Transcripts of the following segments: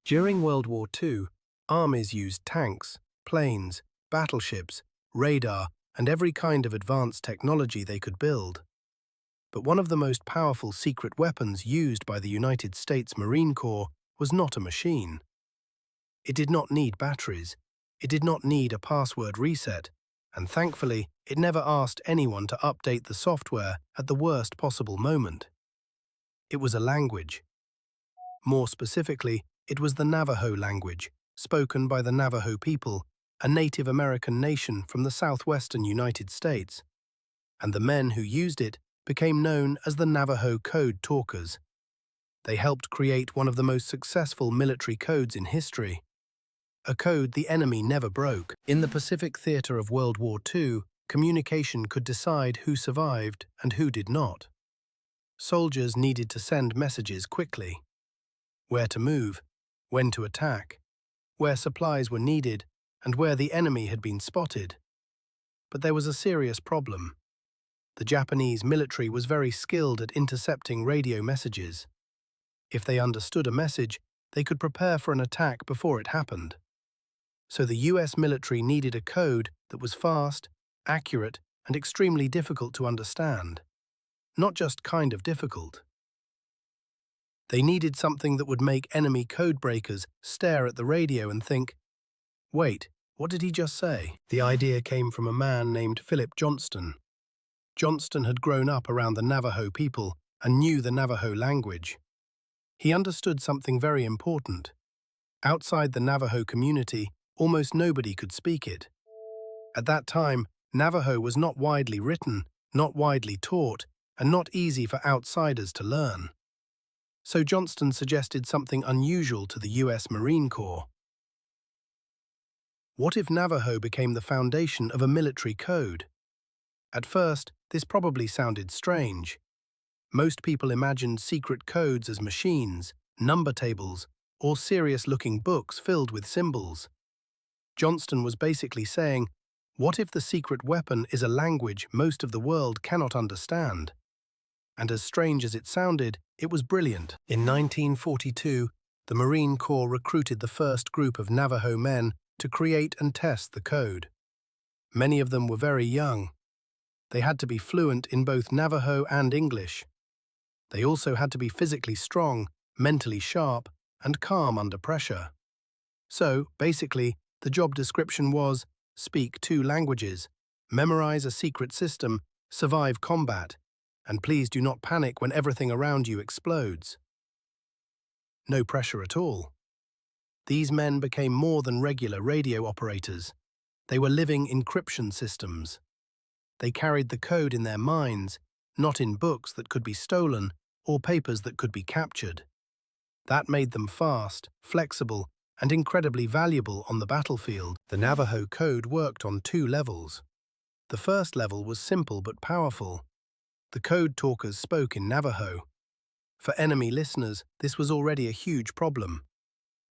During World War II, armies used tanks, planes, battleships, radar, and every kind of advanced technology they could build. But one of the most powerful secret weapons used by the United States Marine Corps was not a machine. It did not need batteries, it did not need a password reset, and thankfully, it never asked anyone to update the software at the worst possible moment. It was a language. More specifically, it was the Navajo language, spoken by the Navajo people, a Native American nation from the southwestern United States. And the men who used it became known as the Navajo Code Talkers. They helped create one of the most successful military codes in history, a code the enemy never broke. In the Pacific theater of World War II, communication could decide who survived and who did not. Soldiers needed to send messages quickly. Where to move, when to attack, where supplies were needed, and where the enemy had been spotted. But there was a serious problem. The Japanese military was very skilled at intercepting radio messages. If they understood a message, they could prepare for an attack before it happened. So the US military needed a code that was fast, accurate, and extremely difficult to understand. Not just kind of difficult. They needed something that would make enemy codebreakers stare at the radio and think, "Wait, what did he just say?" The idea came from a man named Philip Johnston. Johnston had grown up around the Navajo people and knew the Navajo language. He understood something very important. Outside the Navajo community, almost nobody could speak it. At that time, Navajo was not widely written, not widely taught, and not easy for outsiders to learn. So Johnston suggested something unusual to the US Marine Corps. What if Navajo became the foundation of a military code? At first, this probably sounded strange. Most people imagined secret codes as machines, number tables, or serious-looking books filled with symbols. Johnston was basically saying, what if the secret weapon is a language most of the world cannot understand? And as strange as it sounded, it was brilliant. In 1942, the Marine Corps recruited the first group of Navajo men to create and test the code. Many of them were very young. They had to be fluent in both Navajo and English. They also had to be physically strong, mentally sharp, and calm under pressure. So, basically, the job description was, speak 2 languages, memorize a secret system, survive combat, and please do not panic when everything around you explodes. No pressure at all. These men became more than regular radio operators. They were living encryption systems. They carried the code in their minds, not in books that could be stolen or papers that could be captured. That made them fast, flexible, and incredibly valuable on the battlefield. The Navajo Code worked on 2 levels. The first level was simple but powerful. The code talkers spoke in Navajo. For enemy listeners, this was already a huge problem.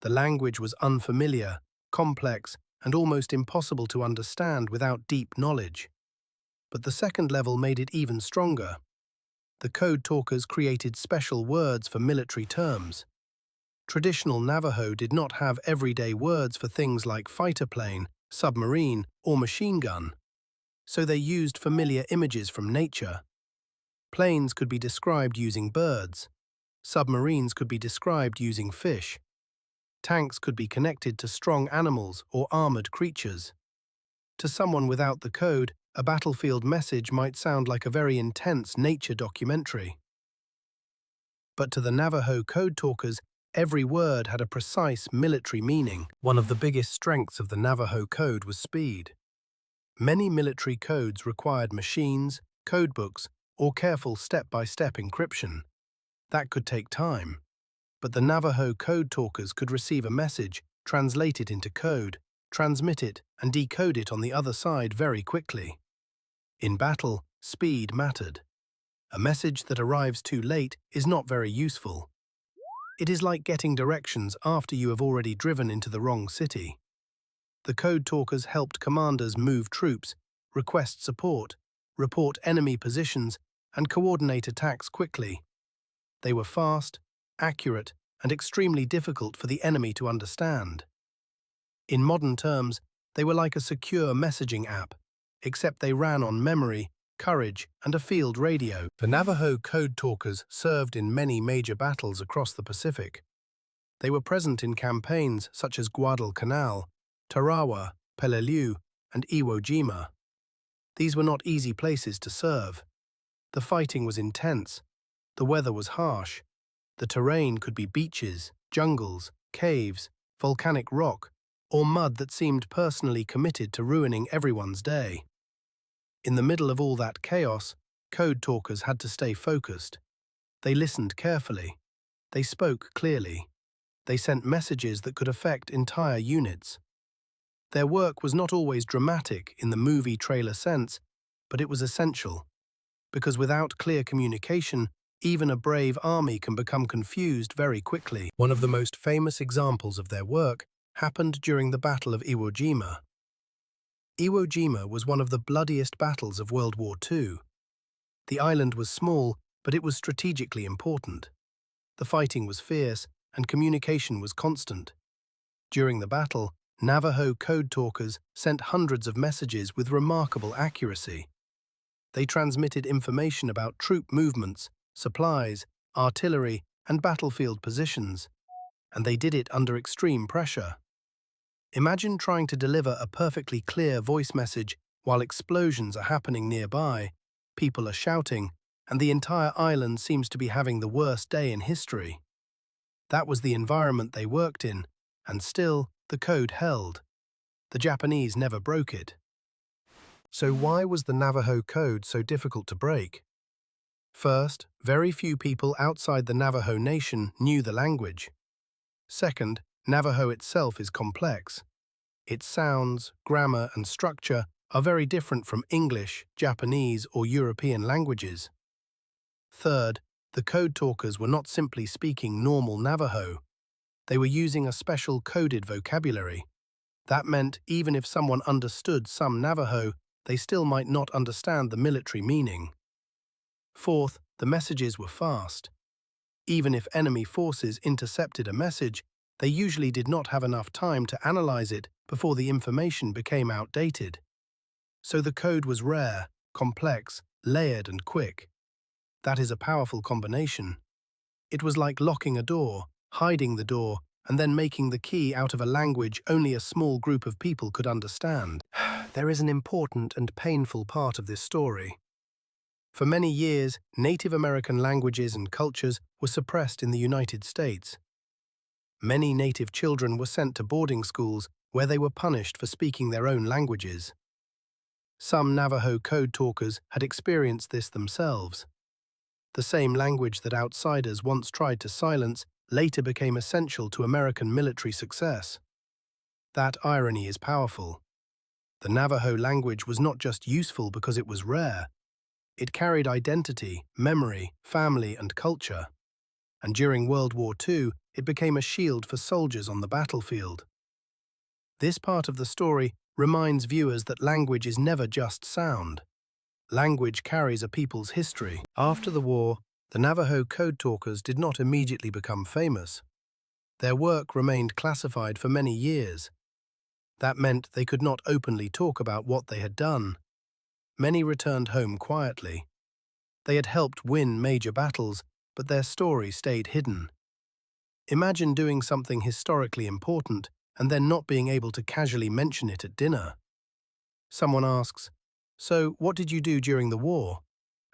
The language was unfamiliar, complex, and almost impossible to understand without deep knowledge. But the second level made it even stronger. The code talkers created special words for military terms. Traditional Navajo did not have everyday words for things like fighter plane, submarine, or machine gun. So they used familiar images from nature. Planes could be described using birds. Submarines could be described using fish. Tanks could be connected to strong animals or armored creatures. To someone without the code, a battlefield message might sound like a very intense nature documentary. But to the Navajo code talkers, every word had a precise military meaning. One of the biggest strengths of the Navajo code was speed. Many military codes required machines, codebooks, or careful step-by-step encryption. That could take time. But the Navajo code talkers could receive a message, translate it into code, transmit it, and decode it on the other side very quickly. In battle, speed mattered. A message that arrives too late is not very useful. It is like getting directions after you have already driven into the wrong city. The code talkers helped commanders move troops, request support, report enemy positions, and coordinate attacks quickly. They were fast, accurate, and extremely difficult for the enemy to understand. In modern terms, they were like a secure messaging app, except they ran on memory, courage, and a field radio. The Navajo Code Talkers served in many major battles across the Pacific. They were present in campaigns such as Guadalcanal, Tarawa, Peleliu, and Iwo Jima. These were not easy places to serve. The fighting was intense, the weather was harsh, the terrain could be beaches, jungles, caves, volcanic rock, or mud that seemed personally committed to ruining everyone's day. In the middle of all that chaos, Code Talkers had to stay focused. They listened carefully. They spoke clearly. They sent messages that could affect entire units. Their work was not always dramatic in the movie trailer sense, but it was essential. Because without clear communication, even a brave army can become confused very quickly. One of the most famous examples of their work happened during the Battle of Iwo Jima. Iwo Jima was one of the bloodiest battles of World War II. The island was small, but it was strategically important. The fighting was fierce, and communication was constant. During the battle, Navajo Code Talkers sent hundreds of messages with remarkable accuracy. They transmitted information about troop movements, supplies, artillery, and battlefield positions, and they did it under extreme pressure. Imagine trying to deliver a perfectly clear voice message while explosions are happening nearby, people are shouting, and the entire island seems to be having the worst day in history. That was the environment they worked in, and still, the code held. The Japanese never broke it. So why was the Navajo Code so difficult to break? First, very few people outside the Navajo Nation knew the language. Second, Navajo itself is complex. Its sounds, grammar, and structure are very different from English, Japanese, or European languages. Third, the Code Talkers were not simply speaking normal Navajo. They were using a special coded vocabulary. That meant even if someone understood some Navajo, they still might not understand the military meaning. Fourth, the messages were fast. Even if enemy forces intercepted a message, they usually did not have enough time to analyze it before the information became outdated. So the code was rare, complex, layered, and quick. That is a powerful combination. It was like locking a door, hiding the door, and then making the key out of a language only a small group of people could understand. There is an important and painful part of this story. For many years, Native American languages and cultures were suppressed in the United States. Many Native children were sent to boarding schools where they were punished for speaking their own languages. Some Navajo Code Talkers had experienced this themselves. The same language that outsiders once tried to silence later became essential to American military success. That irony is powerful. The Navajo language was not just useful because it was rare. It carried identity, memory, family, and culture. And during World War II, it became a shield for soldiers on the battlefield. This part of the story reminds viewers that language is never just sound. Language carries a people's history. After the war, the Navajo Code Talkers did not immediately become famous. Their work remained classified for many years. That meant they could not openly talk about what they had done. Many returned home quietly. They had helped win major battles, but their story stayed hidden. Imagine doing something historically important and then not being able to casually mention it at dinner. Someone asks, "So, what did you do during the war?"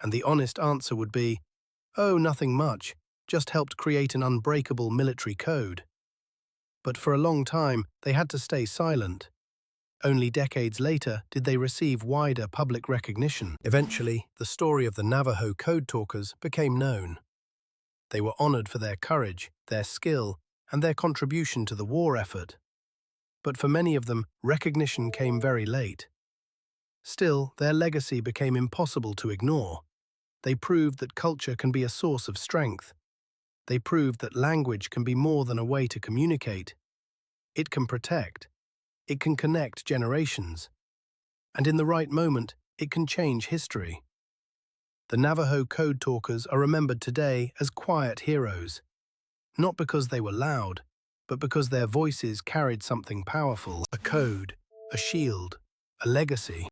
And the honest answer would be, "Oh, nothing much, just helped create an unbreakable military code." But for a long time, they had to stay silent. Only decades later did they receive wider public recognition. Eventually, the story of the Navajo Code Talkers became known. They were honored for their courage, their skill, and their contribution to the war effort. But for many of them, recognition came very late. Still, their legacy became impossible to ignore. They proved that culture can be a source of strength. They proved that language can be more than a way to communicate. It can protect. It can connect generations. And in the right moment, it can change history. The Navajo Code Talkers are remembered today as quiet heroes. not because they were loud, but because their voices carried something powerful, a code, a shield, a legacy.